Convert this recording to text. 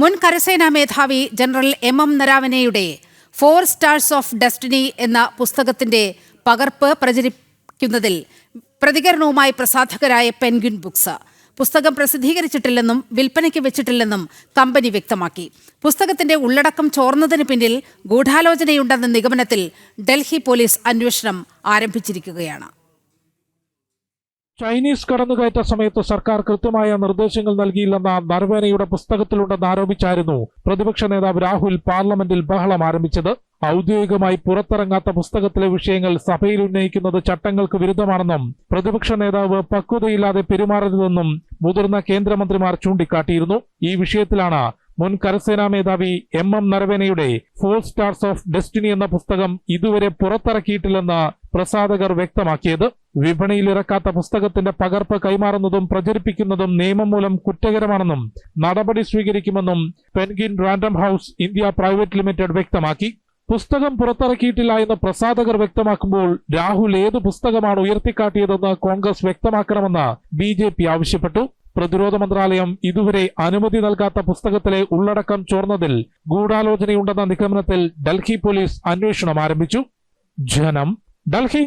മുൻ കരസേനാ മേധാവി ജനറൽ എം നരാവനെയുടെ 4 സ്റ്റാർസ് ഓഫ് ഡെസ്റ്റിനി എന്ന പുസ്തകത്തിന്റെ പകർപ്പ് പ്രചരിക്കുന്നതിൽ പ്രതികരണവുമായി പ്രസാധകരായ പെൻഗ്വിൻ ബുക്സ്. പുസ്തകം പ്രസിദ്ധീകരിച്ചിട്ടില്ലെന്നും വിൽപ്പനയ്ക്ക് വെച്ചിട്ടില്ലെന്നും കമ്പനി വ്യക്തമാക്കി. പുസ്തകത്തിന്റെ ഉള്ളടക്കം ചോർന്നതിന് പിന്നിൽ ഗൂഢാലോചനയുണ്ടെന്ന നിഗമനത്തിൽ ഡൽഹി പോലീസ് അന്വേഷണം ആരംഭിച്ചിരിക്കുകയാണ്. ചൈനീസ് കടന്നുകയറ്റ സമയത്ത് സർക്കാർ കൃത്യമായ നിർദ്ദേശങ്ങൾ നൽകിയില്ലെന്ന നരവനെയുടെ പുസ്തകത്തിലുണ്ടെന്ന് ആരോപിച്ചായിരുന്നു പ്രതിപക്ഷ നേതാവ് രാഹുൽ പാർലമെന്റിൽ ബഹളം ആരംഭിച്ചത്. ഔദ്യോഗികമായി പുറത്തിറങ്ങാത്ത പുസ്തകത്തിലെ വിഷയങ്ങൾ സഭയിൽ ഉന്നയിക്കുന്നത് ചട്ടങ്ങൾക്ക് വിരുദ്ധമാണെന്നും പ്രതിപക്ഷ നേതാവ് പക്വതയില്ലാതെ പെരുമാറരുതെന്നും മുതിർന്ന കേന്ദ്രമന്ത്രിമാർ ചൂണ്ടിക്കാട്ടിയിരുന്നു. ഈ വിഷയത്തിലാണ് മുൻ കരസേനാ മേധാവി എം നരവനെയുടെ 4 സ്റ്റാർസ് ഓഫ് ഡെസ്റ്റിനി എന്ന പുസ്തകം ഇതുവരെ പുറത്തിറക്കിയിട്ടില്ലെന്ന് പ്രസാധകർ വ്യക്തമാക്കിയത്. വിപണിയിലിറക്കാത്ത പുസ്തകത്തിന്റെ പകർപ്പ് കൈമാറുന്നതും പ്രചരിപ്പിക്കുന്നതും നിയമം മൂലം കുറ്റകരമാണെന്നും നടപടി സ്വീകരിക്കുമെന്നും penguin random house India private limited വ്യക്തമാക്കി. പുസ്തകം പുറത്തിറക്കിയിട്ടില്ല എന്ന് പ്രസാധകർ വ്യക്തമാക്കുമ്പോൾ രാഹുൽ ഏത് പുസ്തകമാണ് ഉയർത്തിക്കാട്ടിയതെന്ന് കോൺഗ്രസ് വ്യക്തമാക്കണമെന്ന് BJP ആവശ്യപ്പെട്ടു. പ്രതിരോധ മന്ത്രാലയം ഇതുവരെ അനുമതി നൽകാത്ത പുസ്തകത്തിലെ ഉള്ളടക്കം ചോർന്നതിൽ ഗൂഢാലോചനയുണ്ടെന്ന നിഗമനത്തിൽ ഡൽഹി പോലീസ് അന്വേഷണം ആരംഭിച്ചു. ജനം, ഡൽഹി.